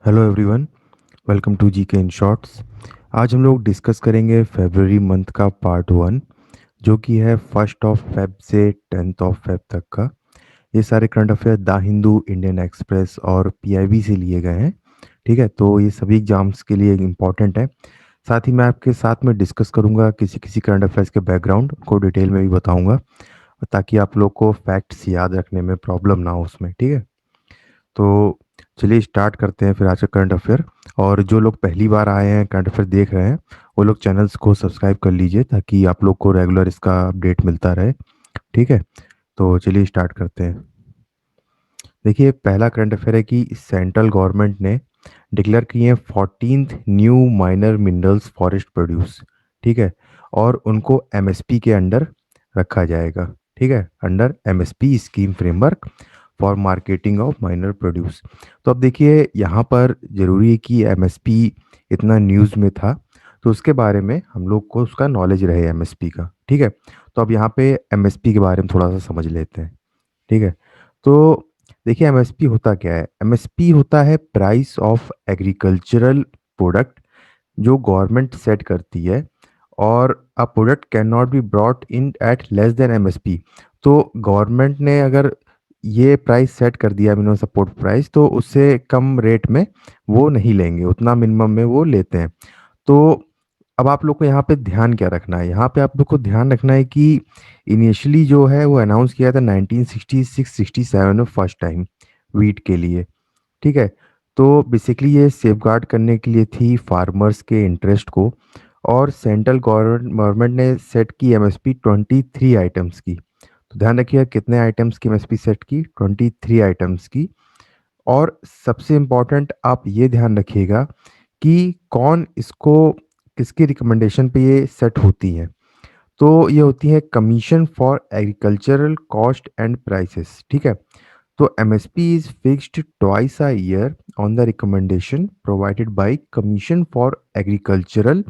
Hello everyone, welcome to GK in shorts. आज हम लोग डिस्कस करेंगे फेब्रुअरी मंथ का पार्ट 1, जो कि है 1 से 10 फेब तक का। ये सारे current affair the Hindu, Indian express और पीआईबी से लिए गए हैं। ठीक है, तो ये सभी एग्जाम्स के लिए इम्पॉर्टेंट है। साथ ही मैं आपके साथ में डिस्कस करूंगा किसी किसी करंट अफेयर्स के बैकग्राउंड को डिटेल में भी बताऊंगा, ताकि आप लोग को फैक्ट्स याद रखने में प्रॉब्लम ना हो उसमें। ठीक है, तो चलिए स्टार्ट करते हैं फिर आज का करंट अफेयर। और जो लोग पहली बार आए हैं करंट अफेयर देख रहे हैं, वो लोग चैनल्स को सब्सक्राइब कर लीजिए ताकि आप लोग को रेगुलर इसका अपडेट मिलता रहे। ठीक है, तो चलिए स्टार्ट करते हैं। देखिए, पहला करंट अफेयर है कि सेंट्रल गवर्नमेंट ने डिक्लेयर किए हैं 14th new minor minerals forest produce. ठीक है, और उनको एमएसपी के अंडर रखा जाएगा। ठीक है, under MSP scheme framework for marketing of minor produce. तो अब देखिए, यहाँ पर ज़रूरी है कि एमएसपी इतना न्यूज़ में था, तो उसके बारे में हम लोग को उसका नॉलेज रहे एमएसपी का। ठीक है, तो अब यहाँ पे एमएसपी के बारे में थोड़ा सा समझ लेते हैं। ठीक है, तो देखिए एमएसपी होता क्या है। एमएसपी होता है प्राइस ऑफ एग्रीकल्चरल प्रोडक्ट, जो गवर्नमेंट सेट करती है। और a product can not be brought in at less than MSP. तो गवर्नमेंट ने अगर ये प्राइस सेट कर दिया, मिनिमम सपोर्ट प्राइस, तो उससे कम रेट में वो नहीं लेंगे, उतना मिनिमम में वो लेते हैं। तो अब आप लोग को यहाँ पे ध्यान क्या रखना है, यहाँ पे आप लोग को ध्यान रखना है कि इनिशियली जो है वो अनाउंस किया था 1966-67 में फर्स्ट टाइम वीट के लिए। ठीक है, तो बेसिकली ये सेफगार्ड करने के लिए थी फार्मर्स के इंटरेस्ट को। और सेंट्रल गवर्नमेंट ने सेट की एमएसपी 23 आइटम्स की। तो ध्यान रखिएगा कितने आइटम्स की एमएसपी सेट की, 23 आइटम्स की। और सबसे इम्पॉर्टेंट आप ये ध्यान रखिएगा कि कौन इसको, किसकी रिकमेंडेशन पे ये सेट होती हैं। तो ये होती है commission for agricultural cost and prices. ठीक है, तो MSP is fixed twice a year on the recommendation provided by commission for agricultural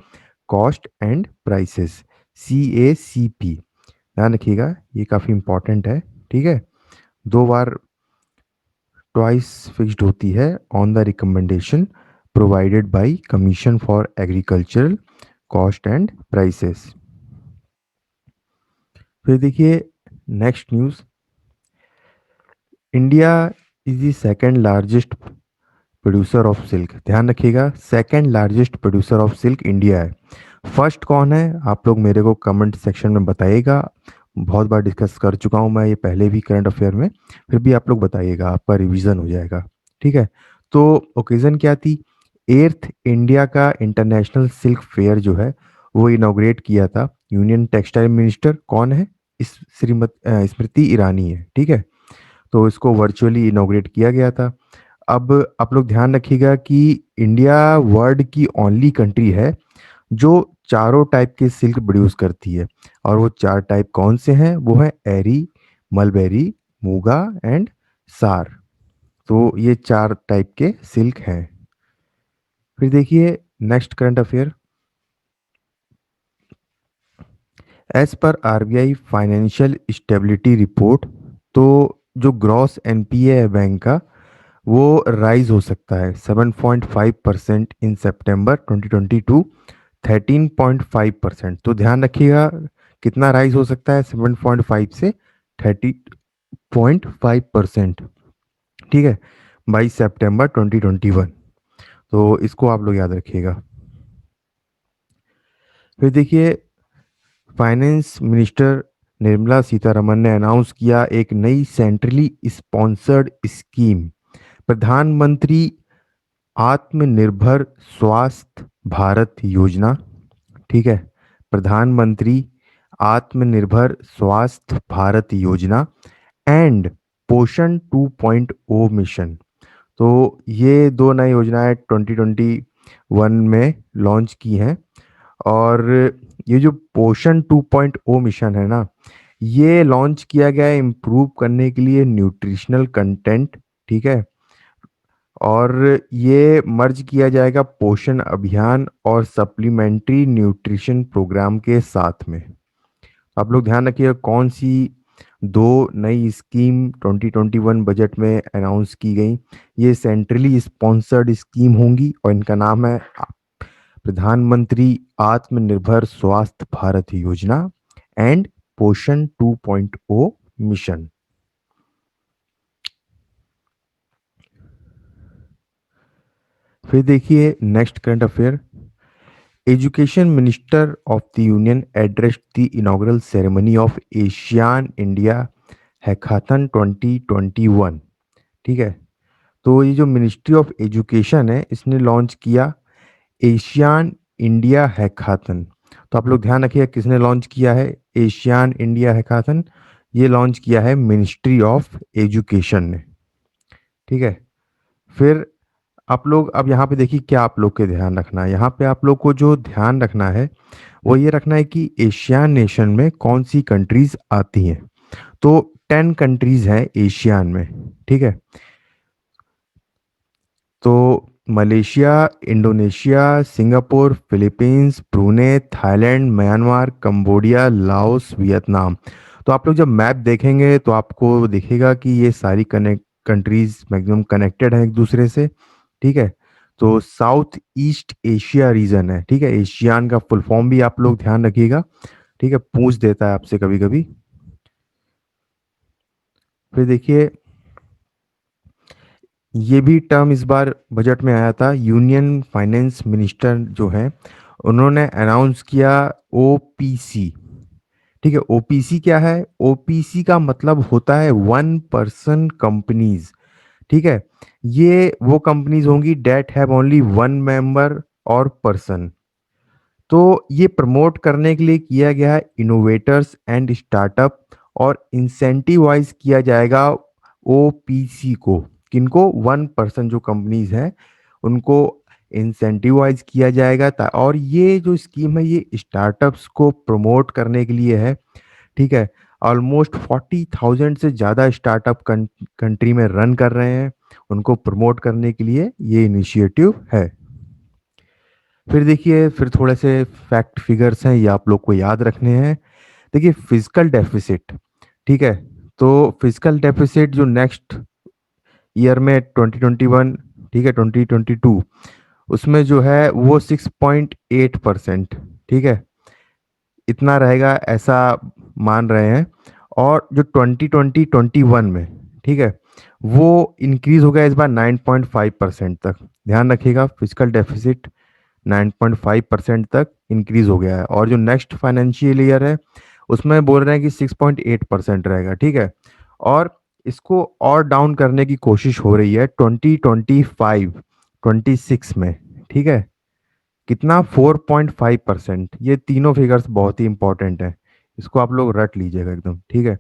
cost and prices, CACP। ध्यान रखिएगा, ये काफ़ी इंपॉर्टेंट है। ठीक है, 2 बार ट्वाइस फिक्स्ड होती है on the recommendation provided by commission for agricultural cost and prices. फिर देखिए next news. India is the second largest producer of silk. ध्यान रखिएगा, second largest producer of silk India है। फर्स्ट कौन है आप लोग मेरे को कमेंट सेक्शन में बताइएगा। बहुत बार डिस्कस कर चुका हूँ मैं ये पहले भी करंट अफेयर में, फिर भी आप लोग बताइएगा, आपका रिवीजन हो जाएगा। ठीक है, तो ओकेजन क्या थी, 8th इंडिया का इंटरनेशनल सिल्क फेयर जो है वो इनॉग्रेट किया था। यूनियन टेक्सटाइल मिनिस्टर कौन है, इस स्मृति ईरानी है। ठीक है, तो इसको वर्चुअली इनॉग्रेट किया गया था। अब आप लोग ध्यान रखिएगा कि इंडिया वर्ल्ड की ओनली कंट्री है जो चारों टाइप के सिल्क प्रोड्यूस करती है। और वो 4 टाइप कौन से हैं, वो है एरी, मलबेरी, मूगा एंड सार। तो ये 4 टाइप के सिल्क हैं। फिर देखिए next current affair. As per RBI financial stability report, तो जो ग्रॉस एनपीए है बैंक का, वो राइज हो सकता है 7.5% इन सितंबर 2022, 13.5%। तो ध्यान रखिएगा कितना राइज हो सकता है, 7.5 से 30.5%। ठीक है, 22 सितंबर 2021। तो इसको आप लोग याद रखिएगा। फिर देखिए, फाइनेंस मिनिस्टर निर्मला सीतारमन ने अनाउंस किया एक नई सेंट्रली स्पॉन्सर्ड स्कीम, प्रधानमंत्री आत्मनिर्भर स्वास्थ्य भारत योजना। ठीक है, प्रधानमंत्री आत्मनिर्भर स्वास्थ्य भारत योजना एंड पोषण 2.0 मिशन। तो ये दो नई योजनाएं 2021 में लॉन्च की हैं। और ये जो पोषण 2.0 मिशन है ना, ये लॉन्च किया गया है इम्प्रूव करने के लिए न्यूट्रिशनल कंटेंट। ठीक है, और ये मर्ज किया जाएगा पोषण अभियान और सप्लीमेंट्री न्यूट्रिशन प्रोग्राम के साथ में। आप लोग ध्यान रखिएगा कौन सी दो नई स्कीम 2021 बजट में अनाउंस की गई। ये सेंट्रली स्पॉन्सर्ड स्कीम होंगी और इनका नाम है प्रधानमंत्री आत्मनिर्भर स्वास्थ्य भारत योजना एंड पोषण 2.0 मिशन। फिर देखिए next current affair. Education minister of the union addressed the inaugural ceremony of ASEAN India hackathon 2021। ठीक है, तो ये जो मिनिस्ट्री ऑफ एजुकेशन है इसने लॉन्च किया एशियान इंडिया हैकाथन। तो आप लोग ध्यान रखिए किसने लॉन्च किया है एशियान इंडिया हैकाथन। ये लॉन्च किया है मिनिस्ट्री ऑफ एजुकेशन ने। ठीक है, फिर आप लोग अब यहाँ पे देखिए क्या आप लोग के ध्यान रखना है। यहाँ पे आप लोग को जो ध्यान रखना है वो ये रखना है कि एशियान नेशन में कौन सी कंट्रीज आती हैं। तो 10 कंट्रीज हैं एशियान में। ठीक है, तो Malaysia, Indonesia, Singapore, Philippines, Brunei, Thailand, Myanmar, Cambodia, Laos, Vietnam. तो आप लोग जब मैप देखेंगे तो आपको दिखेगा कि ये सारी कनेक्ट कंट्रीज मैक्सिमम कनेक्टेड हैं एक दूसरे से। ठीक है, तो साउथ ईस्ट एशिया रीजन है। ठीक है, एशियान का फुल फॉर्म भी आप लोग ध्यान रखिएगा। ठीक है, पूछ देता है आपसे कभी कभी। फिर देखिए ये भी टर्म इस बार बजट में आया था। यूनियन फाइनेंस मिनिस्टर जो है उन्होंने अनाउंस किया ओपीसी। ठीक है, ओपीसी क्या है? ओपीसी का मतलब होता है वन पर्सन कंपनीज। ठीक है, ये वो कंपनीज होंगी that have only one member और पर्सन। तो ये प्रमोट करने के लिए किया गया है इनोवेटर्स एंड स्टार्टअप और इंसेंटिवाइज किया जाएगा ओपीसी को। किनको? वन पर्सन जो कंपनीज हैं उनको इंसेंटिवाइज किया जाएगा और ये जो स्कीम है ये स्टार्टअप्स को प्रमोट करने के लिए है। ठीक है, ऑलमोस्ट 40,000 से ज़्यादा स्टार्टअप कंट्री में रन कर रहे हैं। उनको प्रमोट करने के लिए ये इनिशिएटिव है। फिर देखिए फिर थोड़े से फैक्ट फिगर्स हैं ये आप लोग को याद रखने हैं। देखिए फिजिकल डेफिसिट। ठीक है, तो फिजिकल डेफिसिट जो नेक्स्ट ईयर में 2021, ठीक है 2022, उसमें जो है वो 6.8%। ठीक है, इतना रहेगा ऐसा मान रहे हैं। और जो 2021 में, ठीक है, वो इंक्रीज हो गया इस बार 9.5% तक। ध्यान रखिएगा फिजिकल डेफिसिट 9.5% तक इंक्रीज हो गया है। और जो नेक्स्ट फाइनेंशियल ईयर है उसमें बोल रहे हैं कि 6.8% रहेगा। ठीक है, और इसको और डाउन करने की कोशिश हो रही है 2025-26 में। ठीक है, कितना? 4.5%। ये तीनों फिगर्स बहुत ही इंपॉर्टेंट है, इसको आप लोग रट लीजिएगा एकदम। ठीक है,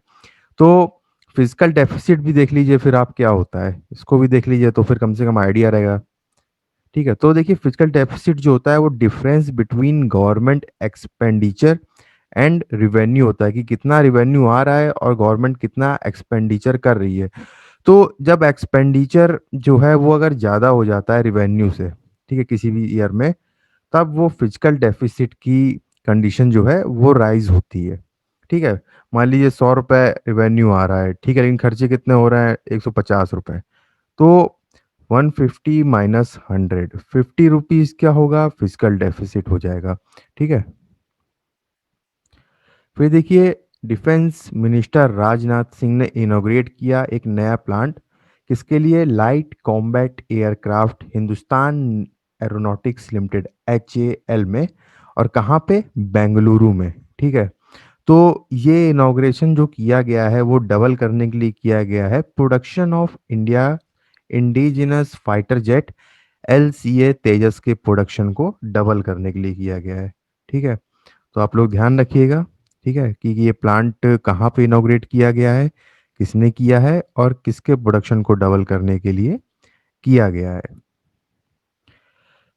तो फिजिकल डेफिसिट भी देख लीजिए फिर आप क्या होता है इसको भी देख लीजिए तो फिर कम से कम आइडिया रहेगा। ठीक है, तो देखिए फिजिकल डेफिसिट जो होता है वो difference between government expenditure and revenue होता है कि कितना रिवेन्यू आ रहा है और गवर्नमेंट कितना एक्सपेंडिचर कर रही है। तो जब एक्सपेंडिचर जो है वो अगर ज़्यादा हो जाता है रिवेन्यू से, ठीक है, किसी भी ईयर में, तब वो फिजिकल डेफिसिट की कंडीशन जो है वो राइज होती है। ठीक है, मान लीजिए 100 रुपये रिवेन्यू आ रहा है, ठीक है, लेकिन खर्चे कितने हो रहे हैं? 150 रुपये। तो 150 माइनस 100, 50 रुपीज क्या होगा? फिजिकल डेफिसिट हो जाएगा। ठीक है, फिर देखिए डिफेंस मिनिस्टर राजनाथ सिंह ने इनॉग्रेट किया एक नया प्लांट। किसके लिए? Light combat aircraft Hindustan aeronautics limited HAL में। और कहाँ पे? बेंगलुरु में। ठीक है, तो ये इनॉग्रेशन जो किया गया है वो डबल करने के लिए किया गया है production of India indigenous fighter jet LCA तेजस के प्रोडक्शन को डबल करने के लिए किया गया है। ठीक है, तो आप लोग ध्यान रखिएगा। ठीक है, कि ये प्लांट कहाँ पे इनॉग्रेट किया गया है, किसने किया है और किसके प्रोडक्शन को डबल करने के लिए किया गया है।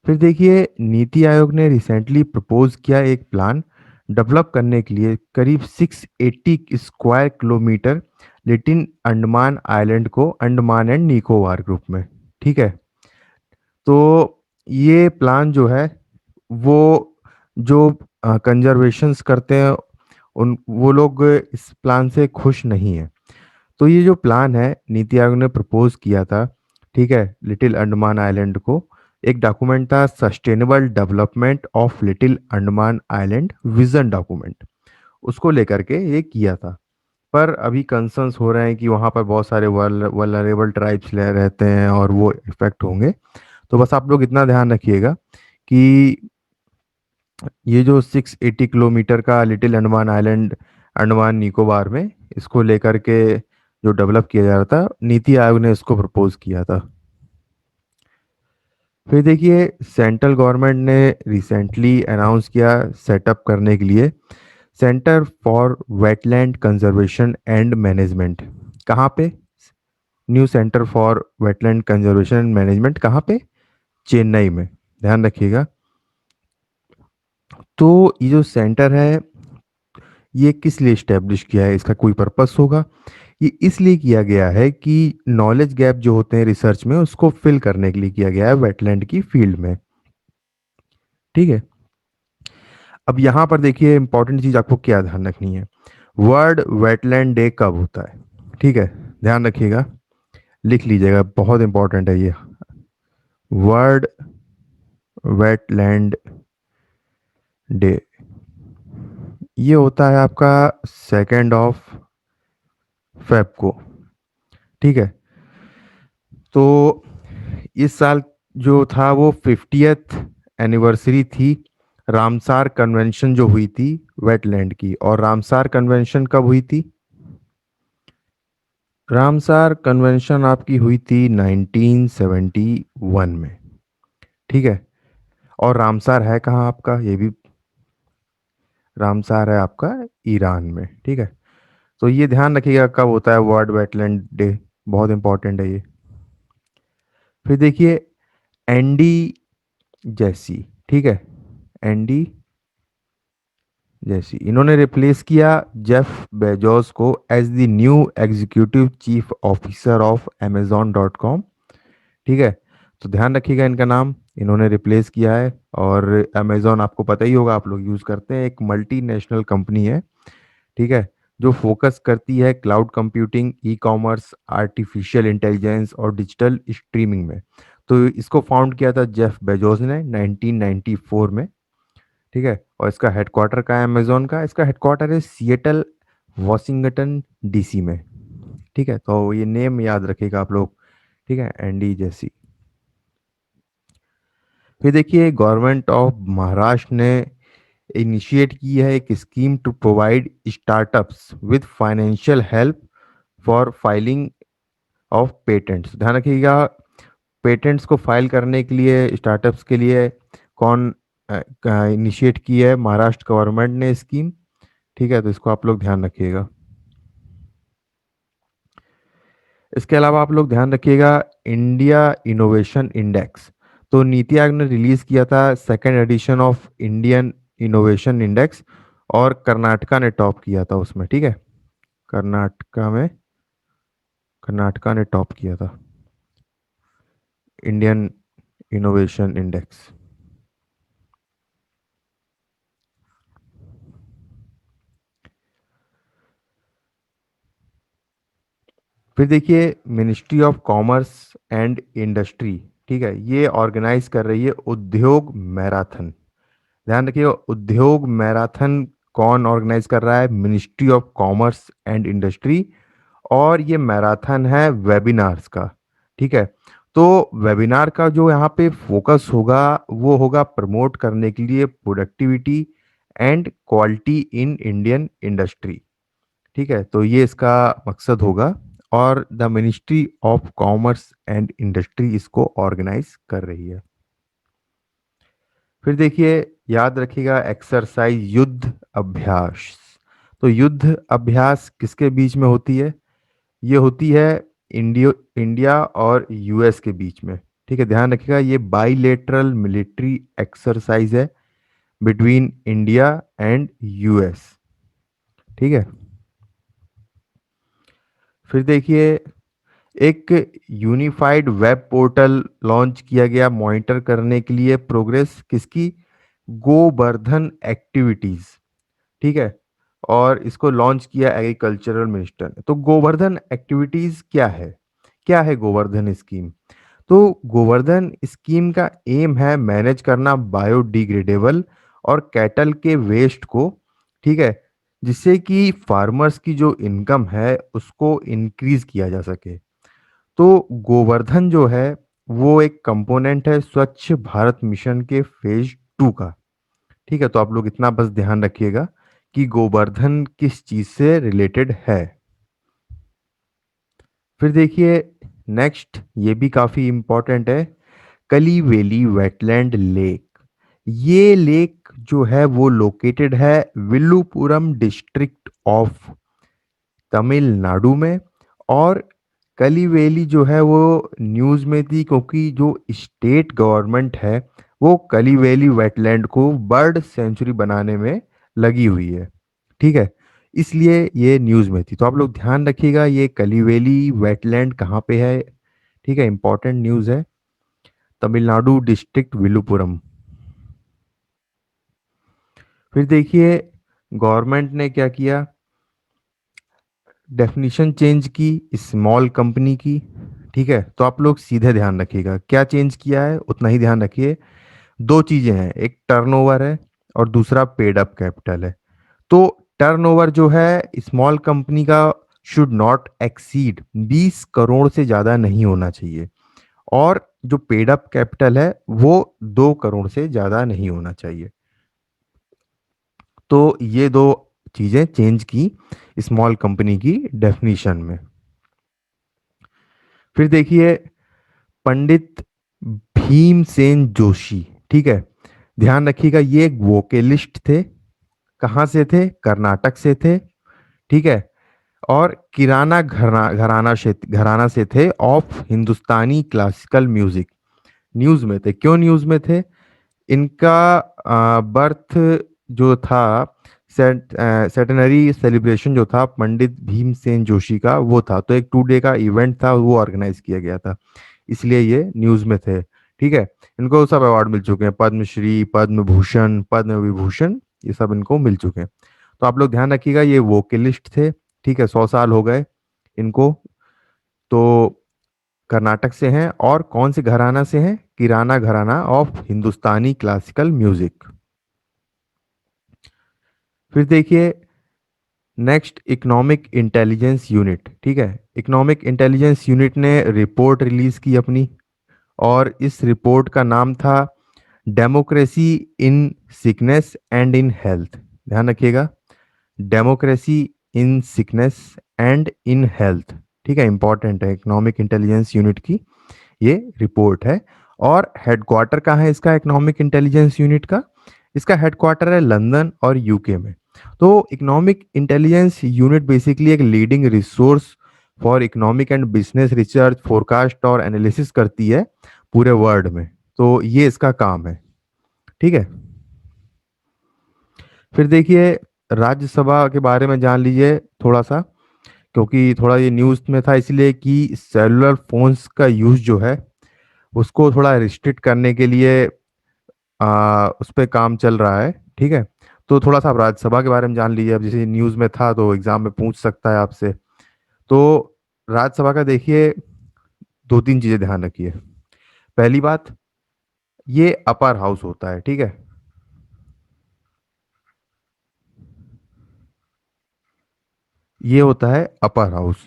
फिर देखिए नीति आयोग ने रिसेंटली प्रपोज किया एक प्लान डेवलप करने के लिए करीब 680 square kilometre little Andaman island को अंडमान एंड निकोबार ग्रुप में। ठीक है, तो ये प्लान जो है वो जो कंजर्वेशंस करते हैं उन वो लोग इस प्लान से खुश नहीं है। तो ये जो प्लान है नीति आयोग ने प्रपोज किया था, ठीक है, लिटिल अंडमान आइलैंड को। एक डॉक्यूमेंट था sustainable development of little Andaman island vision document, उसको लेकर के ये किया था। पर अभी कंसर्न्स हो रहे हैं कि वहाँ पर बहुत सारे वल्नरेबल ट्राइब्स रहते हैं और वो इफेक्ट होंगे। तो बस आप लोग इतना ध्यान रखिएगा कि ये जो 680 किलोमीटर का लिटिल अंडमान आइलैंड अंडमान निकोबार में, इसको लेकर के जो डेवलप किया जा रहा था, नीति आयोग ने इसको प्रपोज किया था। फिर देखिए सेंट्रल गवर्नमेंट ने रिसेंटली अनाउंस किया सेटअप करने के लिए centre for wetland conservation and management. कहाँ पे? New centre for wetland conservation and management कहाँ पे? चेन्नई में। ध्यान रखिएगा। तो ये जो सेंटर है ये किस लिए इस्टेब्लिश किया है, इसका कोई पर्पस होगा? ये इसलिए किया गया है कि नॉलेज गैप जो होते हैं रिसर्च में उसको फिल करने के लिए किया गया है वेटलैंड की फील्ड में। ठीक है। अब यहाँ पर देखिए इंपॉर्टेंट चीज आपको क्या ध्यान रखनी है, वर्ल्ड वेटलैंड डे कब होता है? ठीक है, ध्यान रखिएगा, लिख लीजिएगा, बहुत इंपॉर्टेंट है ये। वर्ल्ड वेटलैंड डे ये होता है आपका 2 फेब को। ठीक है। तो इस साल जो था वो 50th एनिवर्सरी थी रामसार कन्वेंशन जो हुई थी वेटलैंड की। और रामसार कन्वेंशन कब हुई थी? रामसार कन्वेंशन आपकी हुई थी 1971 में। ठीक है। और रामसार है कहाँ आपका? ये भी रामसार है आपका ईरान में। ठीक है। तो ये ध्यान रखिएगा कब होता है वर्ल्ड वेटलैंड डे, बहुत इंपॉर्टेंट है ये। फिर देखिए एंडी जैसी, ठीक है, एंडी जैसी, इन्होंने रिप्लेस किया जेफ बेजोस को as the new executive chief officer of amazon.com। ठीक है। तो ध्यान रखिएगा इनका नाम इन्होंने रिप्लेस किया है। और अमेजोन आपको पता ही होगा, आप लोग यूज़ करते हैं, एक मल्टीनेशनल कंपनी है। ठीक है। जो फोकस करती है cloud computing, e commerce, artificial intelligence और डिजिटल स्ट्रीमिंग में। तो इसको फाउंड किया था जेफ बेजोस ने 1994 में। ठीक है। और इसका हेडक्वार्टर का है अमेजोन का, इसका हेडक्वार्टर है सिएटल वॉशिंगटन डीसी में। ठीक है। तो ये नेम याद रखिएगा आप लोग। ठीक है, एंडी जैसी। फिर देखिए गवर्नमेंट ऑफ महाराष्ट्र ने इनिशिएट की है एक scheme to provide startups with financial help for filing of patents. ध्यान रखिएगा, पेटेंट्स को फाइल करने के लिए स्टार्टअप्स के लिए कौन इनिशिएट की है? महाराष्ट्र गवर्नमेंट ने स्कीम। ठीक है। तो इसको आप लोग ध्यान रखिएगा। इसके अलावा आप लोग ध्यान रखिएगा इंडिया इनोवेशन इंडेक्स। तो नीति आयोग ने रिलीज किया था second edition of Indian innovation index, और कर्नाटका ने टॉप किया था उसमें। ठीक है। कर्नाटका में, कर्नाटका ने टॉप किया था इंडियन इनोवेशन इंडेक्स। फिर देखिए ministry of commerce and industry, ठीक है, ये ऑर्गेनाइज कर रही है उद्योग मैराथन। ध्यान रखिए उद्योग मैराथन कौन ऑर्गेनाइज कर रहा है? Ministry of commerce and industry. और ये मैराथन है वेबिनार्स का। ठीक है। तो वेबिनार का जो यहाँ पे फोकस होगा वो होगा प्रमोट करने के लिए productivity and quality in Indian industry. ठीक है। तो ये इसका मकसद होगा और the ministry of commerce and industry इसको ऑर्गेनाइज कर रही है। फिर देखिए याद रखिएगा एक्सरसाइज युद्ध अभ्यास। तो युद्ध अभ्यास किसके बीच में होती है? ये होती है इंडिया और यूएस के बीच में। ठीक है। ध्यान रखिएगा ये बाइलेटरल मिलिट्री एक्सरसाइज है बिटवीन इंडिया एंड यूएस। ठीक है। फिर देखिए एक यूनिफाइड वेब पोर्टल लॉन्च किया गया मॉनिटर करने के लिए प्रोग्रेस किसकी? गोवर्धन एक्टिविटीज। ठीक है। और इसको लॉन्च किया एग्रीकल्चरल मिनिस्टर ने। तो गोवर्धन एक्टिविटीज क्या है गोवर्धन स्कीम? तो गोवर्धन स्कीम का एम है मैनेज करना बायोडिग्रेडेबल और कैटल के वेस्ट को, ठीक है, जिससे कि फार्मर्स की जो इनकम है उसको इंक्रीज किया जा सके। तो गोवर्धन जो है वो एक कंपोनेंट है स्वच्छ भारत मिशन के फेज 2 का। ठीक है, तो आप लोग इतना बस ध्यान रखिएगा कि गोवर्धन किस चीज से रिलेटेड है। फिर देखिए नेक्स्ट, ये भी काफी इंपॉर्टेंट है, कलीवेली वेटलैंड लेक। ये लेक जो है वो लोकेटेड है विल्लुपुरम डिस्ट्रिक्ट ऑफ तमिलनाडु में। और कलीवेली जो है वो न्यूज़ में थी क्योंकि जो स्टेट गवर्नमेंट है वो कलीवेली वेटलैंड को बर्ड सेंचुरी बनाने में लगी हुई है। ठीक है, इसलिए ये न्यूज़ में थी। तो आप लोग ध्यान रखिएगा ये कलीवेली वेटलैंड कहाँ पे है। ठीक है, इंपॉर्टेंट न्यूज़ है, तमिलनाडु डिस्ट्रिक्ट विलुपुरम। फिर देखिए गवर्नमेंट ने क्या किया, डेफिनेशन चेंज की स्मॉल कंपनी की। ठीक है, तो आप लोग सीधे ध्यान रखिएगा क्या चेंज किया है उतना ही ध्यान रखिए। दो चीजें हैं, एक टर्नओवर है और दूसरा पेड अप कैपिटल है। तो टर्नओवर जो है स्मॉल कंपनी का शुड नॉट एक्सीड 20 करोड़ से ज्यादा नहीं होना चाहिए, और जो पेड अप कैपिटल है वो 2 करोड़ से ज्यादा नहीं होना चाहिए। तो ये दो चीजें चेंज की स्मॉल कंपनी की डेफिनेशन में। फिर देखिए पंडित भीमसेन जोशी, ठीक है, ध्यान रखिएगा ये एक वोकलिस्ट थे। कहाँ से थे? कर्नाटक से थे। ठीक है, और किराना घराना से थे of Hindustani classical music. News में थे, क्यों न्यूज में थे? इनका बर्थ जो था, सेटेनरी सेलिब्रेशन जो था पंडित भीमसेन जोशी का वो था, तो एक 2 डे का इवेंट था वो ऑर्गेनाइज किया गया था, इसलिए ये न्यूज में थे। ठीक है, इनको सब अवार्ड मिल चुके हैं, पद्मश्री, पद्म भूषण, पद्म विभूषण, ये सब इनको मिल चुके हैं। तो आप लोग ध्यान रखिएगा ये वोकलिस्ट थे। ठीक है, 100 साल हो गए इनको। तो कर्नाटक से हैं और कौन से घराना से हैं? किराना घराना ऑफ हिंदुस्तानी क्लासिकल म्यूजिक। फिर देखिए नेक्स्ट, इकोनॉमिक इंटेलिजेंस यूनिट। ठीक है, इकोनॉमिक इंटेलिजेंस यूनिट ने रिपोर्ट रिलीज की अपनी, और इस रिपोर्ट का नाम था democracy in sickness and in health. ध्यान रखिएगा, democracy in sickness and in health. ठीक है, इंपॉर्टेंट है, इकोनॉमिक इंटेलिजेंस यूनिट की ये रिपोर्ट है। और हेडक्वार्टर कहाँ है इसका, इकोनॉमिक इंटेलिजेंस यूनिट का? इसका हेडक्वार्टर है लंदन और यूके में। तो इकोनॉमिक इंटेलिजेंस यूनिट बेसिकली एक leading resource for economic and business research, forecast और एनालिसिस करती है पूरे वर्ल्ड में। तो ये इसका काम है। ठीक है, फिर देखिए राज्यसभा के बारे में जान लीजिए थोड़ा सा, क्योंकि थोड़ा ये न्यूज़ में था इसलिए कि सेलुलर फोन्स का यूज़ जो है उसको थोड़ा रिस्ट्रिक्ट करने के लिए उस पर काम चल रहा है। ठीक है, तो थोड़ा सा आप राज्यसभा के बारे में जान लीजिए, अब जैसे न्यूज़ में था तो एग्जाम में पूछ सकता है आपसे। तो राज्यसभा का देखिए 2-3 चीज़ें ध्यान रखिए। पहली बात, ये अपर हाउस होता है। ठीक है, ये होता है अपर हाउस।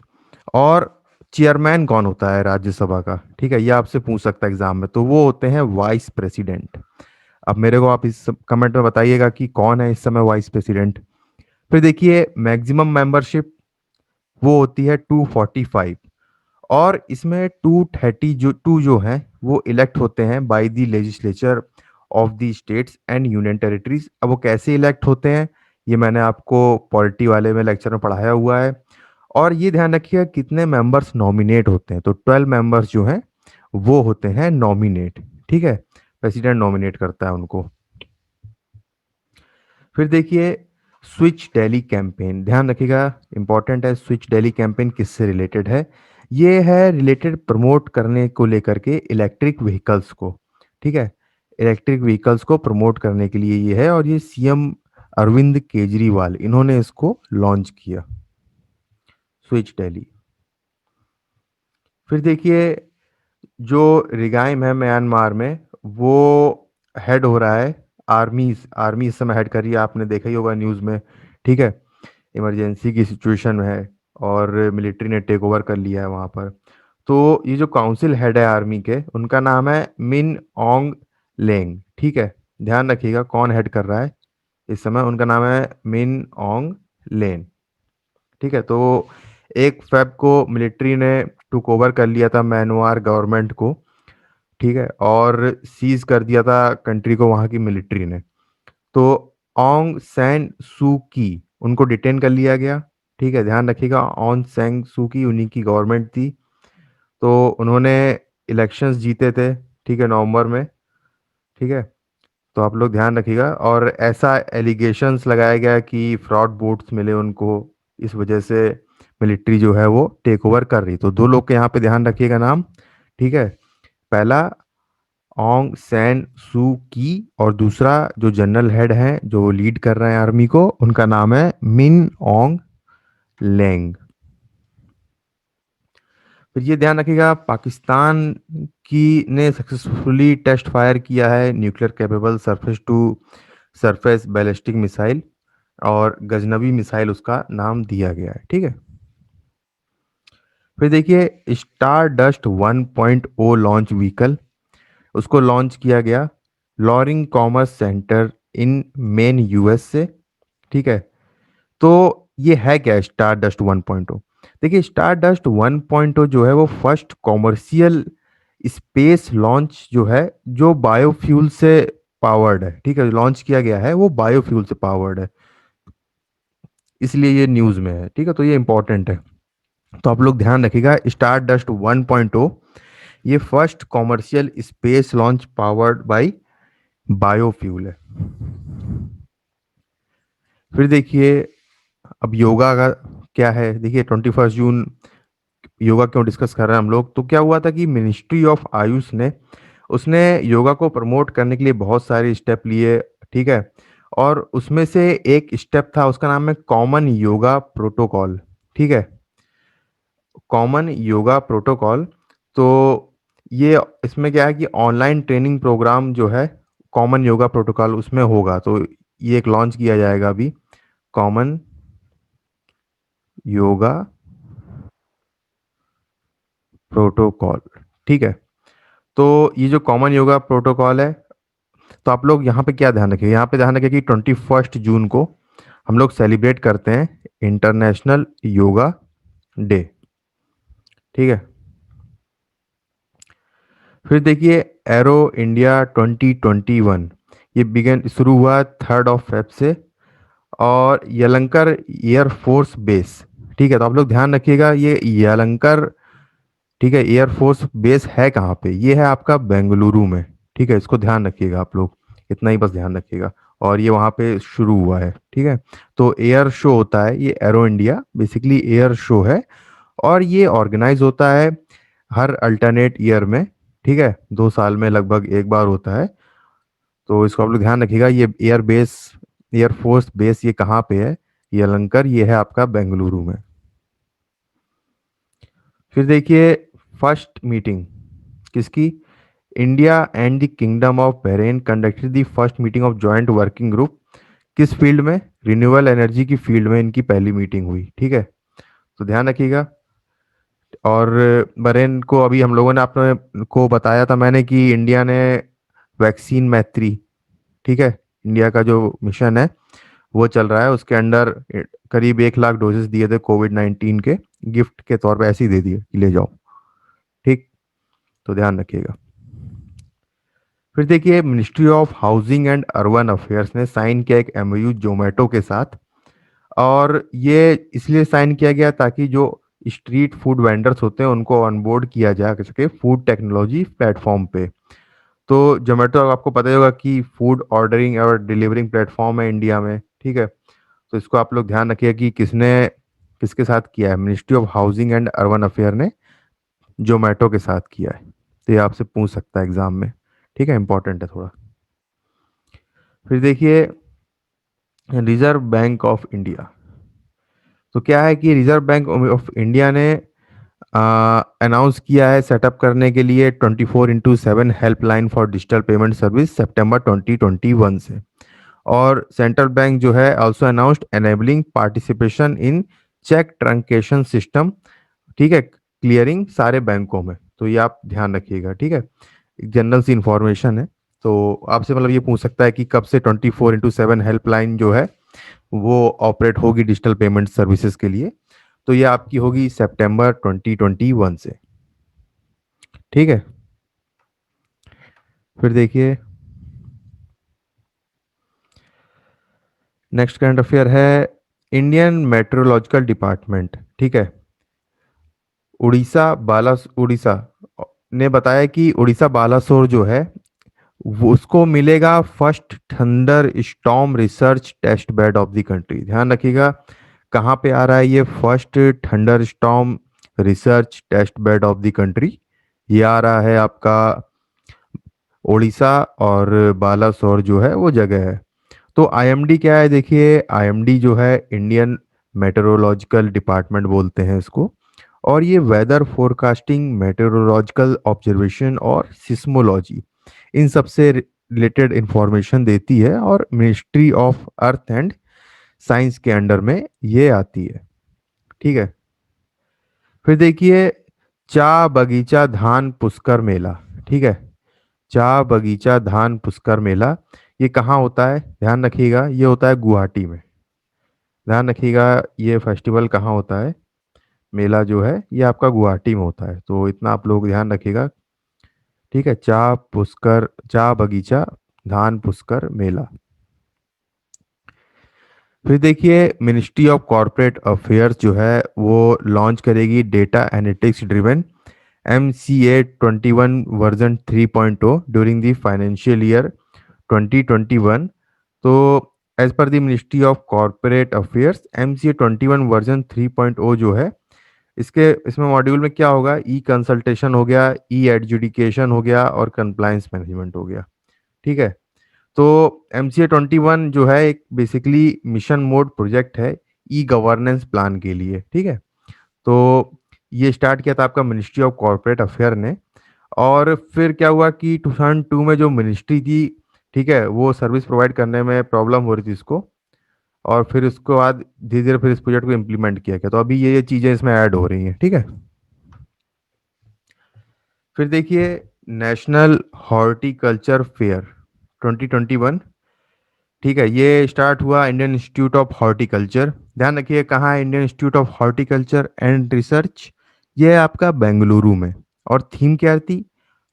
और चेयरमैन कौन होता है राज्यसभा का? ठीक है, ये आपसे पूछ सकता है एग्जाम में, तो वो होते हैं वाइस प्रेसिडेंट। अब मेरे को आप इस कमेंट में बताइएगा कि कौन है इस समय वाइस प्रेसिडेंट। फिर देखिए मैक्सिमम मेंबरशिप वो होती है 245, और इसमें 232 जो हैं वो इलेक्ट होते हैं by the legislature of the states and union territories. अब वो कैसे इलेक्ट होते हैं ये मैंने आपको पॉलिटी वाले में लेक्चर में पढ़ाया हुआ है। और ये ध्यान रखिए कितने मेंबर्स नॉमिनेट होते हैं, तो 12 मेंबर्स जो हैं वो होते हैं नॉमिनेट। ठीक है, प्रेसिडेंट नॉमिनेट करता है उनको। फिर देखिए स्विच डेली कैंपेन, ध्यान रखिएगा इंपॉर्टेंट है, स्विच डेली कैंपेन किससे रिलेटेड है? ये है रिलेटेड प्रमोट करने को लेकर के इलेक्ट्रिक व्हीकल्स को। ठीक है, इलेक्ट्रिक व्हीकल्स को प्रमोट करने के लिए ये है, और ये सीएम अरविंद केजरीवाल, इन्होंने इसको लॉन्च किया, स्विच दिल्ली। फिर देखिए, जो रिगाइम है म्यांमार में, वो हेड हो रहा है आर्मी। आर्मी इस समय हेड कर रही है, आपने देखा ही होगा न्यूज़ में। ठीक है, इमरजेंसी की सिचुएशन में है और मिलिट्री ने टेक ओवर कर लिया है वहाँ पर। तो ये जो काउंसिल हेड है आर्मी के, उनका नाम है मिन ओंग लेंग। ठीक है, ध्यान रखिएगा कौन हेड कर रहा है इस समय। उनका नाम है मिन ओंग लेन। ठीक है, तो 1 फेब को मिलिट्री ने टुक ओवर कर लिया था म्यांमार गवर्नमेंट को। ठीक है, और सीज कर दिया था कंट्री को वहाँ की मिलिट्री ने। तो ऑन्ग सैन सू की, उनको डिटेन कर लिया गया। ठीक है, ध्यान रखिएगा, ऑन सैन सू की उन्हीं की गवर्नमेंट थी। तो उन्होंने इलेक्शंस जीते थे, ठीक है, नवंबर में। ठीक है, तो आप लोग ध्यान रखिएगा। और ऐसा एलिगेशंस लगाया गया कि फ्रॉड वोट्स मिले उनको, इस वजह से मिलिट्री जो है वो टेक ओवर कर रही। तो 2 लोग के यहाँ पे ध्यान रखिएगा नाम। ठीक है, पहला ऑन्ग सैन सू की, और दूसरा जो जनरल हेड हैं जो लीड कर रहे हैं आर्मी को, उनका नाम है मिन ओंग लेंग। फिर ये ध्यान रखिएगा, पाकिस्तान की ने सक्सेसफुली टेस्ट फायर किया है nuclear capable surface to surface ballistic missile, और गजनबी मिसाइल उसका नाम दिया गया है। ठीक है, फिर देखिए स्टार डस्ट 1.0 लॉन्च व्हीकल, उसको लॉन्च किया गया लॉरिंग कॉमर्स सेंटर इन मेन यूएस से। ठीक है, तो ये है क्या स्टार डस्ट 1.0? देखिए, स्टार डस्ट 1.0 जो है वो फर्स्ट कॉमर्शियल स्पेस लॉन्च जो है, जो बायोफ्यूल से पावर्ड है। ठीक है, लॉन्च किया गया है वो बायोफ्यूल से पावर्ड है, इसलिए ये न्यूज़ में है। ठीक है, तो ये इंपॉर्टेंट है। तो आप लोग ध्यान रखिएगा, स्टार डस्ट 1.0 ये first commercial space launch powered by biofuel है। फिर देखिए, अब योगा का क्या है। देखिए 21 जून योगा क्यों डिस्कस कर रहे हैं हम लोग, तो क्या हुआ था कि मिनिस्ट्री ऑफ आयुष ने, उसने योगा को प्रमोट करने के लिए बहुत सारे स्टेप लिए। ठीक है, और उसमें से एक स्टेप था, उसका नाम है कॉमन योगा प्रोटोकॉल। ठीक है, कॉमन योगा प्रोटोकॉल। तो ये, इसमें क्या है कि ऑनलाइन ट्रेनिंग प्रोग्राम जो है कॉमन योगा प्रोटोकॉल उसमें होगा। तो ये एक लॉन्च किया जाएगा अभी, कॉमन योगा प्रोटोकॉल। ठीक है, तो ये जो कॉमन योगा प्रोटोकॉल है, तो आप लोग यहाँ पे क्या ध्यान रखिए, यहाँ पे ध्यान रखिए कि 21 जून को हम लोग सेलिब्रेट करते हैं इंटरनेशनल योगा डे। ठीक है, फिर देखिए एरो इंडिया 2021, ये बिगन शुरू हुआ 3 फेब से, और यलंकर एयरफोर्स बेस। ठीक है, तो आप लोग ध्यान रखिएगा, ये यलंकर, ठीक है, एयरफोर्स बेस है कहाँ पे, ये है आपका बेंगलुरु में। ठीक है, इसको ध्यान रखिएगा आप लोग, इतना ही बस ध्यान रखिएगा। और ये वहाँ पे शुरू हुआ है। ठीक है, तो एयर शो होता है, ये arrow India basically air show है, और ये ऑर्गेनाइज होता है हर अल्टरनेट ईयर में। ठीक है, 2 साल में लगभग एक बार होता है। तो इसको आप लोग ध्यान रखिएगा, ये एयरफोर्स बेस ये कहाँ पे है, यलंकर, ये है आपका बेंगलुरु में। फिर देखिए फर्स्ट मीटिंग किसकी, India and the kingdom of Bahrain conducted the first meeting of joint working group, किस फील्ड में, रिन्यूएबल एनर्जी की फील्ड में इनकी पहली मीटिंग हुई। ठीक है, तो ध्यान रखिएगा। और बहरेन को अभी हम लोगों ने अपने को बताया था मैंने कि इंडिया ने वैक्सीन मैत्री, ठीक है, इंडिया का जो मिशन है वो चल रहा है, उसके अंडर करीब 1 लाख डोजेस दिए थे कोविड 19 के, गिफ्ट के तौर पे ऐसे ही दे दिए कि ले जाओ। ठीक, तो ध्यान रखिएगा। फिर देखिए ministry of housing and urban affairs ने साइन किया एक एमओयू जोमेटो के साथ, और ये इसलिए साइन किया गया ताकि जो स्ट्रीट फूड वेंडर्स होते हैं उनको ऑनबोर्ड किया जा सके फूड टेक्नोलॉजी प्लेटफॉर्म पे। तो जोमेटो आपको पता ही होगा कि फूड ऑर्डरिंग और डिलीवरिंग प्लेटफॉर्म है इंडिया में। ठीक है, तो इसको आप लोग ध्यान रखिए कि किसने किसके साथ किया है, ministry of housing and urban affair ने जोमेटो के साथ किया है। तो ये आपसे पूछ सकता है एग्जाम में। ठीक है, इंपॉर्टेंट है थोड़ा। फिर देखिए रिजर्व बैंक ऑफ इंडिया। तो क्या है कि रिजर्व बैंक ऑफ इंडिया ने अनाउंस किया है सेटअप करने के लिए 24/7 helpline for digital payment service सितंबर 2021 से। और सेंट्रल बैंक जो है also announced enabling participation in cheque truncation system, ठीक है, क्लियरिंग सारे बैंकों में। तो ये आप ध्यान रखिएगा, ठीक है। जनरल सी इंफॉर्मेशन है। तो आपसे मतलब ये पूछ सकता है कि कब से 24/7 हेल्पलाइन जो है वो ऑपरेट होगी डिजिटल पेमेंट सर्विसेज के लिए। तो ये आपकी होगी सितंबर 2021 से, ठीक है। फिर देखिए नेक्स्ट करंट अफेयर है इंडियन मेट्रोलॉजिकल डिपार्टमेंट, ठीक है। उड़ीसा ने बताया कि उड़ीसा बालासोर जो है वो उसको मिलेगा first thunderstorm research test bed of the country. ध्यान रखिएगा कहाँ पे आ रहा है ये first thunderstorm research test bed of the country. ये आ रहा है आपका उड़ीसा, और बालासोर जो है वो जगह है। तो आईएमडी क्या है, देखिए आईएमडी जो है इंडियन मेटेरोलॉजिकल डिपार्टमेंट बोलते हैं इसको। और ये वेदर फोरकास्टिंग, मेटेरोलॉजिकल ऑब्जर्वेशन और सिस्मोलॉजी इन सब से रिलेटेड इंफॉर्मेशन देती है, और ministry of earth and science के अंडर में ये आती है, ठीक है। फिर देखिए चा बगीचा धान पुष्कर मेला, ठीक है। चा बगीचा धान पुष्कर मेला ये कहाँ होता है, ध्यान रखिएगा ये होता है गुवाहाटी में। ध्यान रखिएगा ये फेस्टिवल कहाँ होता है, मेला जो है ये आपका गुवाहाटी में होता है। तो इतना आप लोग ध्यान रखिएगा, ठीक है। चा बगीचा धान पुष्कर मेला। फिर देखिए मिनिस्ट्री ऑफ कॉरपोरेट अफेयर्स जो है वो लॉन्च करेगी data analytics driven MCA 21 version 3.0 during the financial year 2021। तो as per the ministry of corporate affairs MCA 21 version 3.0 जो है इसके इसमें मॉड्यूल में क्या होगा, ई कंसल्टेशन हो गया, ई एडजुडिकेशन हो गया, और कंप्लायंस मैनेजमेंट हो गया, ठीक है। तो MCA 21 जो है एक बेसिकली मिशन मोड प्रोजेक्ट है ई गवर्नेंस प्लान के लिए, ठीक है। तो ये स्टार्ट किया था आपका मिनिस्ट्री ऑफ कॉरपोरेट अफेयर ने। और फिर क्या हुआ कि 2002 में जो मिनिस्ट्री थी, ठीक है, वो सर्विस प्रोवाइड करने में प्रॉब्लम हो रही थी इसको। और फिर उसके बाद धीरे धीरे फिर इस प्रोजेक्ट को इम्प्लीमेंट किया गया। तो अभी ये चीज़ें इसमें ऐड हो रही हैं, ठीक है। फिर देखिए नेशनल हॉर्टिकल्चर फेयर 2021, ठीक है, ये स्टार्ट हुआ इंडियन इंस्टीट्यूट ऑफ हॉर्टिकल्चर। ध्यान रखिए कहाँ है Indian institute of horticulture and research, ये है आपका बेंगलुरु में। और थीम क्या थी,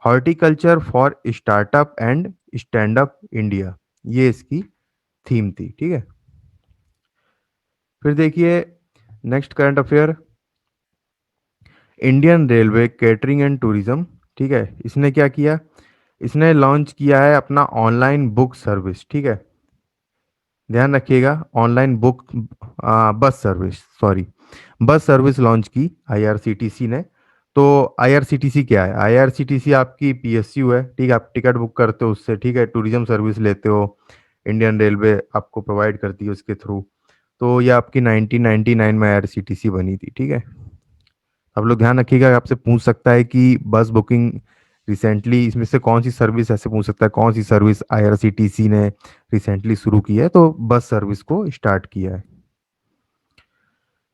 horticulture for startup and stand up India, ये इसकी थीम थी, ठीक है। फिर देखिए next current affair Indian railway catering and tourism, ठीक है, इसने क्या किया, इसने लॉन्च किया है अपना ऑनलाइन बुक सर्विस, ठीक है। ध्यान रखिएगा online book bus service, sorry, bus service launch की आईआरसीटीसी ने। तो आईआरसीटीसी क्या है, आईआरसीटीसी आपकी पीएसयू है, ठीक है। आप टिकट बुक करते हो उससे, ठीक है, टूरिज्म सर्विस लेते हो, इंडियन रेलवे आपको प्रोवाइड करती है उसके थ्रू। तो ये आपकी 1999 में आईआरसीटीसी बनी थी, ठीक है। आप लोग ध्यान रखिएगा आपसे पूछ सकता है कि बस बुकिंग रिसेंटली इसमें से कौन सी सर्विस, ऐसे पूछ सकता है कौन सी सर्विस आईआरसीटीसी ने रिसेंटली शुरू की है, तो बस सर्विस को स्टार्ट किया है।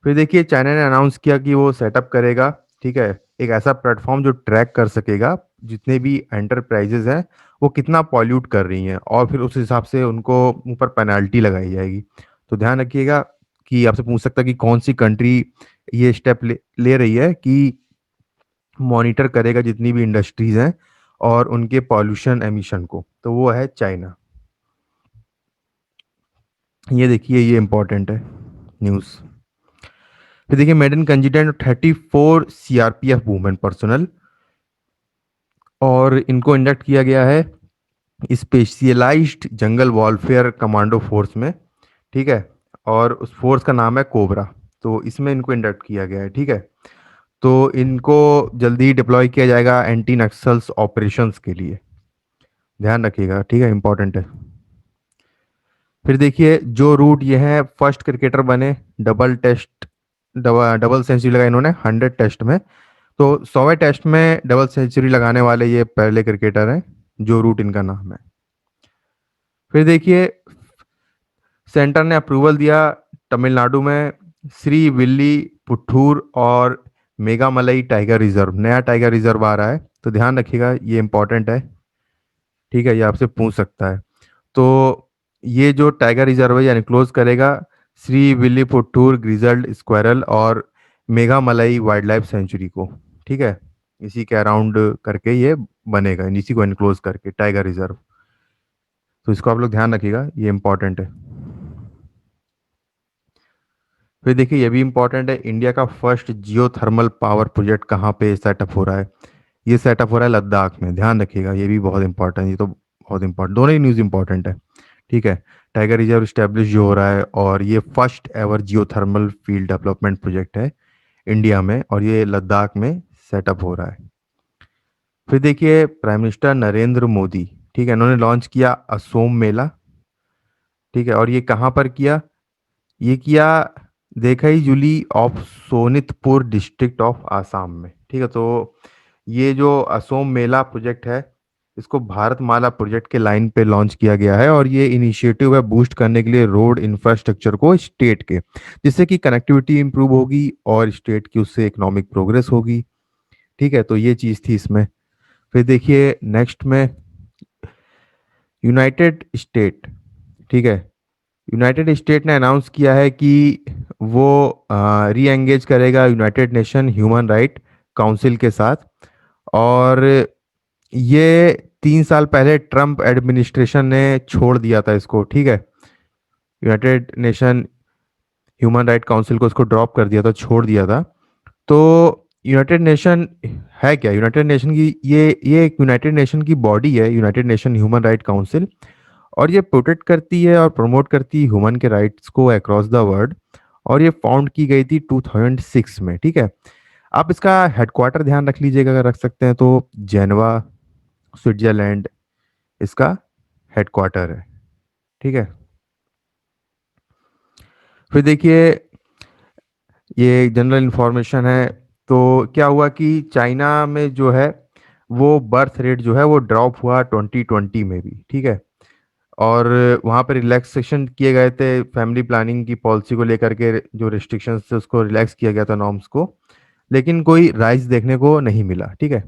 फिर देखिए चाइना ने अनाउंस किया कि वो सेटअप करेगा, ठीक है, एक ऐसा प्लेटफॉर्म जो ट्रैक कर सकेगा जितने भी एंटरप्राइजेज हैं वो कितना पॉल्यूट कर रही हैं, और फिर उस हिसाब से उनको ऊपर पेनल्टी लगाई जाएगी। तो ध्यान रखिएगा कि आपसे पूछ सकता है कि कौन सी कंट्री ये स्टेप ले रही है कि मॉनिटर करेगा जितनी भी इंडस्ट्रीज हैं और उनके पॉल्यूशन एमिशन को, तो वो है चाइना। ये देखिए ये इंपॉर्टेंट है न्यूज़। फिर देखिए maiden contingent 34 CRPF women personnel, और इनको इंडक्ट किया गया है specialised jungle warfare commando force में, ठीक है। और उस फोर्स का नाम है कोबरा। तो इसमें इनको इंडक्ट किया गया है, ठीक है। तो इनको जल्दी ही डिप्लॉय किया जाएगा एंटी नक्सल्स ऑपरेशंस के लिए। ध्यान रखिएगा, ठीक है, इंपॉर्टेंट है। फिर देखिए जो रूट ये है, फर्स्ट क्रिकेटर बने डबल टेस्ट, डबल सेंचुरी लगाई इन्होंने 100 टेस्ट में। तो 100वें टेस्ट में डबल सेंचुरी लगाने वाले ये पहले क्रिकेटर हैं, जो रूट इनका नाम है। फिर देखिए सेंटर ने अप्रूवल दिया तमिलनाडु में श्री विल्ली पुठूर और मेघामलई टाइगर रिजर्व, नया टाइगर रिजर्व आ रहा है, तो ध्यान रखिएगा, ये इंपॉर्टेंट है। ठीक है, ये आपसे पूछ सकता है। तो ये जो टाइगर रिजर्व है यानी क्लोज करेगा श्री विल्लीपुट्टूर ग्रिजल्ड स्क्वायरल और मेघामलई वाइल्ड लाइफ सेंचुरी को। ठीक है, इसी के अराउंड करके ये बनेगा, इसी को इनक्लोज करके टाइगर रिजर्व। तो इसको आप लोग ध्यान रखिएगा, ये इंपॉर्टेंट है। फिर देखिए ये भी इंपॉर्टेंट है, इंडिया का फर्स्ट जियो थर्मल पावर प्रोजेक्ट कहाँ पे सेटअप हो रहा है। ये सेटअप हो रहा है लद्दाख में, ध्यान रखिएगा, ये भी बहुत इंपॉर्टेंट है, ये तो बहुत इंपॉर्टेंट, दोनों ही न्यूज़ इंपॉर्टेंट है। ठीक है, टाइगर रिजर्व स्टैब्लिश जो हो रहा है, और ये फर्स्ट एवर जियो थर्मल फील्ड डेवलपमेंट प्रोजेक्ट है इंडिया में, और ये लद्दाख में सेटअप हो रहा है। फिर देखिए प्राइम मिनिस्टर नरेंद्र मोदी, ठीक है, इन्होंने लॉन्च किया असोम मेला। ठीक है, और ये कहाँ पर किया, ये किया Dhekiajuli of Sonitpur district of Assam में। ठीक है, तो ये जो असोम मेला प्रोजेक्ट है, इसको भारत माला प्रोजेक्ट के लाइन पे लॉन्च किया गया है, और ये इनिशिएटिव है बूस्ट करने के लिए रोड इंफ्रास्ट्रक्चर को स्टेट के, जिससे कि कनेक्टिविटी इंप्रूव होगी और स्टेट की उससे इकोनॉमिक प्रोग्रेस होगी। ठीक है, तो ये चीज़ थी इसमें। फिर देखिए नेक्स्ट में यूनाइटेड स्टेट, ठीक है, यूनाइटेड स्टेट ने अनाउंस किया है कि वो री एंगेज करेगा United nation human right council के साथ। और ये 3 साल पहले ट्रम्प एडमिनिस्ट्रेशन ने छोड़ दिया था इसको। ठीक है, United nation human right council को इसको ड्रॉप कर दिया था, छोड़ दिया था। तो यूनाइटेड नेशन है क्या, यूनाइटेड नेशन की ये एक यूनाइटेड नेशन की बॉडी है, United nation human right council, और ये प्रोटेक्ट करती है और प्रमोट करती है ह्यूमन के राइट्स को अक्रॉस द वर्ल्ड। और ये फाउंड की गई थी 2006 में। ठीक है, आप इसका हेडक्वार्टर ध्यान रख लीजिएगा, अगर रख सकते हैं तो जेनेवा स्विट्जरलैंड इसका हेडक्वार्टर है। ठीक है, फिर देखिए ये जनरल इंफॉर्मेशन है। तो क्या हुआ कि चाइना में जो है वो बर्थ रेट जो है वो ड्रॉप हुआ 2020 में भी। ठीक है, और वहाँ पर रिलैक्सेशन किए गए थे, फैमिली प्लानिंग की पॉलिसी को लेकर के जो रिस्ट्रिक्शंस थे उसको रिलैक्स किया गया था, नॉर्म्स को, लेकिन कोई राइज देखने को नहीं मिला। ठीक है,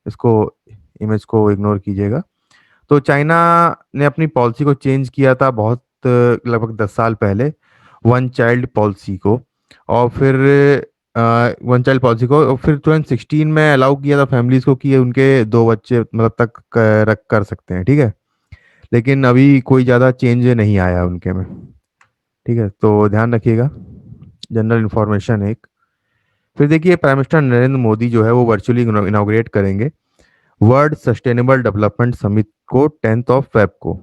इसको इमेज को इग्नोर कीजिएगा। तो चाइना ने अपनी पॉलिसी को चेंज किया था बहुत लगभग 10 साल पहले, वन चाइल्ड पॉलिसी को। और फिर वन चाइल्ड पॉलिसी को, और फिर 2016 में अलाउ किया था फैमिलीज को कि ये उनके 2 बच्चे मतलब तक रख कर सकते हैं। ठीक है, लेकिन अभी कोई ज़्यादा चेंज नहीं आया उनके में। ठीक है, तो ध्यान रखिएगा, जनरल इन्फॉर्मेशन एक। फिर देखिए प्राइम मिनिस्टर नरेंद्र मोदी जो है वो वर्चुअली इनाग्रेट करेंगे वर्ल्ड सस्टेनेबल डेवलपमेंट समिट को 10 फेब को।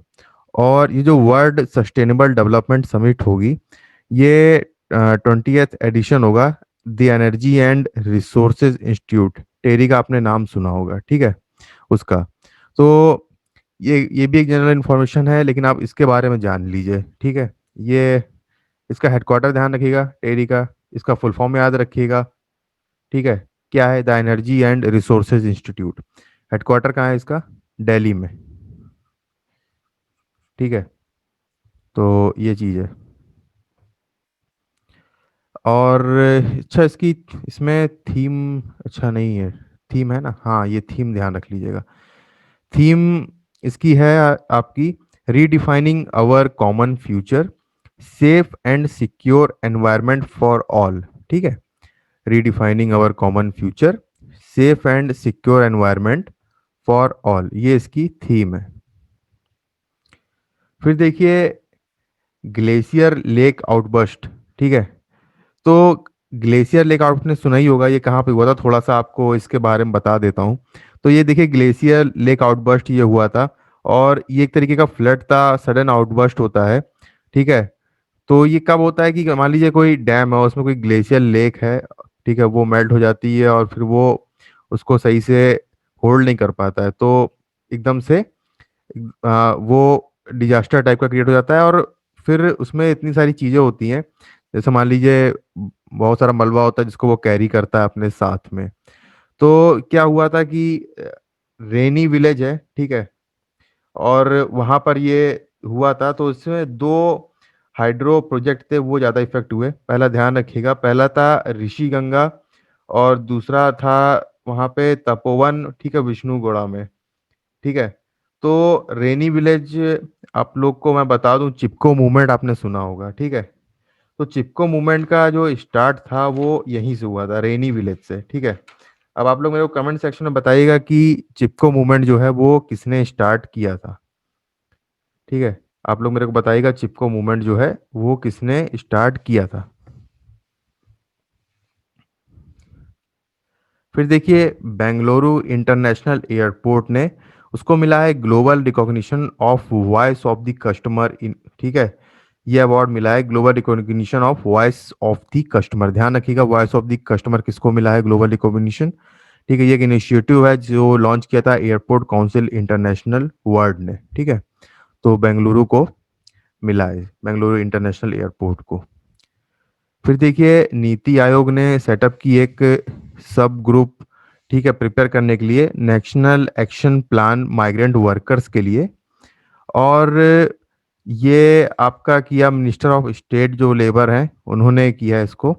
और ये जो वर्ल्ड सस्टेनेबल डेवलपमेंट समिट होगी, ये 20th एडिशन होगा the energy and resources institute, TERI का आपने नाम सुना होगा। ठीक है, उसका। तो ये भी एक जनरल इन्फॉर्मेशन है, लेकिन आप इसके बारे में जान लीजिए। ठीक है, ये इसका हेडक्वार्टर ध्यान रखिएगा टेरी का, इसका फुल फॉर्म याद रखिएगा। ठीक है, क्या है, the energy and resources institute. Headquarter कहाँ है इसका, दिल्ली में। ठीक है, तो ये चीज़ है। और अच्छा इसकी इसमें थीम, अच्छा नहीं है, थीम है ना, हाँ ये थीम ध्यान रख लीजिएगा। थीम इसकी है आपकी redefining our common future, safe and secure environment for all. ठीक है, redefining our common future, safe and secure environment for all, ये इसकी थीम है। फिर देखिए ग्लेशियर लेक आउटबर्स्ट। ठीक है, तो ग्लेशियर लेक आउट ने सुना ही होगा, ये कहाँ पे हुआ था, थोड़ा सा आपको इसके बारे में बता देता हूँ। तो ये देखिए ग्लेशियर लेक आउटबर्स्ट ये हुआ था, और ये एक तरीके का फ्लड था, सडन आउटबर्स्ट होता है। ठीक है, तो ये कब होता है कि मान लीजिए कोई डैम है, उसमें कोई ग्लेशियर लेक है, ठीक है, वो मेल्ट हो जाती है, और फिर वो उसको सही से होल्ड नहीं कर पाता है, तो एकदम से वो डिजास्टर टाइप का क्रिएट हो जाता है, और फिर उसमें इतनी सारी चीज़ें होती हैं, जैसे मान लीजिए बहुत सारा मलबा होता है जिसको वो कैरी करता है अपने साथ में। तो क्या हुआ था कि रेनी विलेज है, ठीक है, और वहाँ पर ये हुआ था, तो इसमें दो हाइड्रो प्रोजेक्ट थे, वो ज़्यादा इफेक्ट हुए। पहला ध्यान रखिएगा, पहला था ऋषि गंगा, और दूसरा था वहाँ पे तपोवन, ठीक है, विष्णुगुड़ा में। ठीक है। तो रेनी विलेज, आप लोग को मैं बता दूं, चिपको मूवमेंट आपने सुना होगा, ठीक है। तो चिपको मूवमेंट का जो स्टार्ट था वो यहीं से हुआ था, रेनी विलेज से, ठीक है। अब आप लोग मेरे को कमेंट सेक्शन में बताइएगा कि चिपको मूवमेंट जो है वो किसने स्टार्ट किया था, ठीक है। आप लोग मेरे को बताइएगा चिपको मूवमेंट जो है वो किसने स्टार्ट किया था। फिर देखिए, बेंगलुरु इंटरनेशनल एयरपोर्ट ने, उसको मिला है global recognition of voice of the customer in, ठीक है। ये अवार्ड मिला है global recognition of voice of the customer. ध्यान रखिएगा, वॉइस ऑफ द कस्टमर किसको मिला है, ग्लोबल रिकॉग्निशन, ठीक है। ये एक इनिशिएटिव है जो लॉन्च किया था एयरपोर्ट काउंसिल इंटरनेशनल वर्ल्ड ने, ठीक है। तो बेंगलुरु को मिला है, बेंगलुरु इंटरनेशनल एयरपोर्ट को। फिर देखिए, नीति आयोग ने सेटअप की एक सब ग्रुप, ठीक है, प्रिपेयर करने के लिए national action plan migrant workers के लिए। और ये आपका किया मिनिस्टर ऑफ स्टेट जो लेबर हैं उन्होंने किया इसको।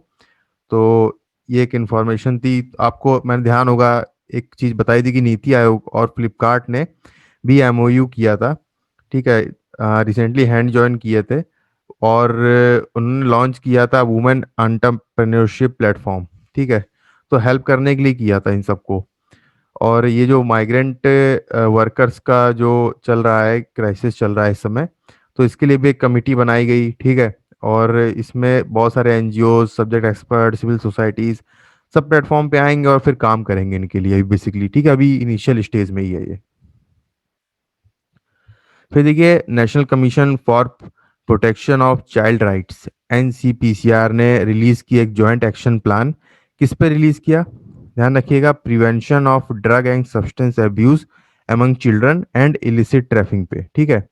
तो ये एक इन्फॉर्मेशन थी आपको, मैंने ध्यान होगा एक चीज़ बताई थी कि नीति आयोग और फ्लिपकार्ट ने भी एमओयू किया था, ठीक है, रिसेंटली हैंड जॉइन किए थे। और उन्होंने लॉन्च किया था वुमेन एंटरप्रेन्योरशिप प्लेटफॉर्म, ठीक है। तो हेल्प करने के लिए किया था इन सबको। और ये जो माइग्रेंट वर्कर्स का जो चल रहा है, क्राइसिस चल रहा है इस समय, तो इसके लिए भी एक कमिटी बनाई गई, ठीक है। और इसमें बहुत सारे NGO, subject expert, civil societies, सब प्लेटफॉर्म पे आएंगे और फिर काम करेंगे इनके लिए बेसिकली, ठीक है। अभी इनिशियल स्टेज में ही है ये। फिर देखिए, national commission for protection of child rights, NCPCR ने रिलीज की एक जॉइंट एक्शन प्लान। किस पे रिलीज किया, ध्यान रखिएगा, prevention of drug and substance abuse among children and illicit trafficking पे, ठीक है।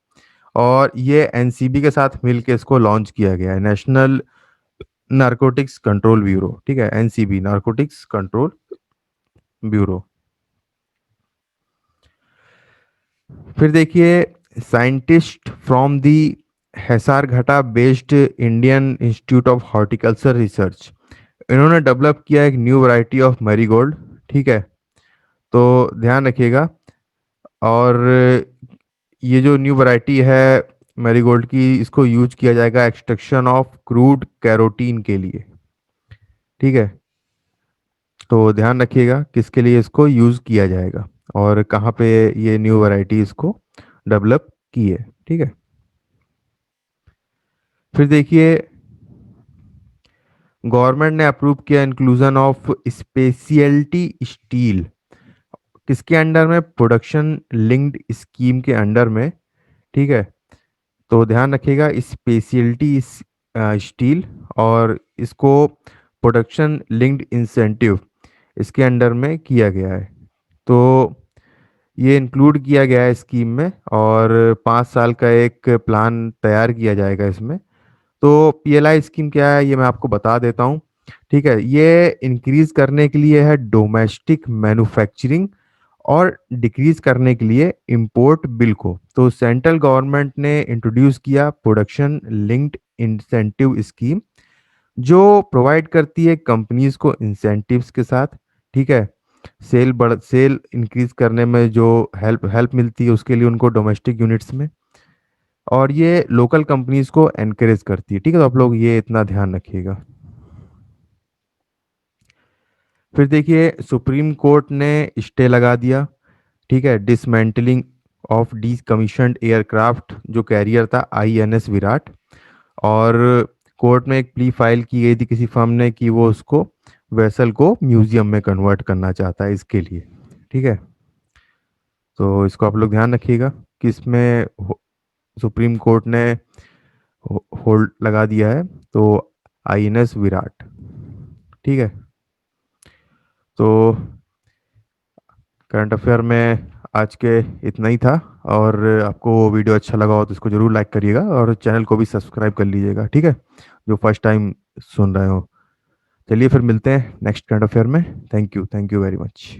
और ये एनसीबी के साथ मिलकर इसको लॉन्च किया गया है, नेशनल नारकोटिक्स कंट्रोल ब्यूरो, ठीक है, एनसीबी, नारकोटिक्स कंट्रोल ब्यूरो। फिर देखिए, scientist from the Hesaraghatta based Indian institute of horticulture research, इन्होंने डेवलप किया एक न्यू वैरायटी ऑफ मैरीगोल्ड, ठीक है। तो ध्यान रखिएगा। और ये जो न्यू वैरायटी है मैरीगोल्ड की, इसको यूज किया जाएगा एक्सट्रैक्शन ऑफ क्रूड कैरोटीन के लिए, ठीक है। तो ध्यान रखिएगा किसके लिए इसको यूज किया जाएगा और कहाँ पे ये न्यू वैरायटी इसको डेवलप की है, ठीक है। फिर देखिए, गवर्नमेंट ने अप्रूव किया इंक्लूजन ऑफ स्पेशलिटी स्टील, किसके अंडर में, प्रोडक्शन लिंक्ड स्कीम के अंडर में, ठीक है। तो ध्यान रखिएगा, स्पेशलिटी स्टील, और इसको प्रोडक्शन लिंक्ड इंसेंटिव इसके अंडर में किया गया है। तो ये इंक्लूड किया गया है स्कीम में, और 5 साल का एक प्लान तैयार किया जाएगा इसमें। तो पीएलआई स्कीम क्या है ये मैं आपको बता देता हूँ, ठीक है। ये इंक्रीज करने के लिए है डोमेस्टिक मैन्युफैक्चरिंग, और डिक्रीज करने के लिए इंपोर्ट बिल को। तो सेंट्रल गवर्नमेंट ने इंट्रोड्यूस किया प्रोडक्शन लिंक्ड इंसेंटिव स्कीम, जो प्रोवाइड करती है कंपनीज को इंसेंटिव्स के साथ, ठीक है, सेल इंक्रीज करने में जो हेल्प हेल्प मिलती है उसके लिए उनको डोमेस्टिक यूनिट्स में। और ये लोकल कंपनीज को एनकरेज करती है, ठीक है। तो आप लोग ये इतना ध्यान रखिएगा। फिर देखिए, सुप्रीम कोर्ट ने स्टे लगा दिया, ठीक है, dismantling of D commissioned aircraft जो कैरियर था आईएनएस विराट। और कोर्ट में एक प्ली फाइल की गई थी किसी फर्म ने कि वो उसको वेसल को म्यूजियम में कन्वर्ट करना चाहता है इसके लिए, ठीक है। तो इसको आप लोग ध्यान रखिएगा कि इसमें सुप्रीम कोर्ट ने होल्ड लगा दिया है, तो आईएनएस विराट, ठीक है। तो करंट अफेयर में आज के इतना ही था। और आपको वो वीडियो अच्छा लगा हो तो इसको ज़रूर लाइक करिएगा और चैनल को भी सब्सक्राइब कर लीजिएगा, ठीक है, जो फर्स्ट टाइम सुन रहे हो। चलिए फिर मिलते हैं नेक्स्ट करंट अफेयर में। Thank you very much.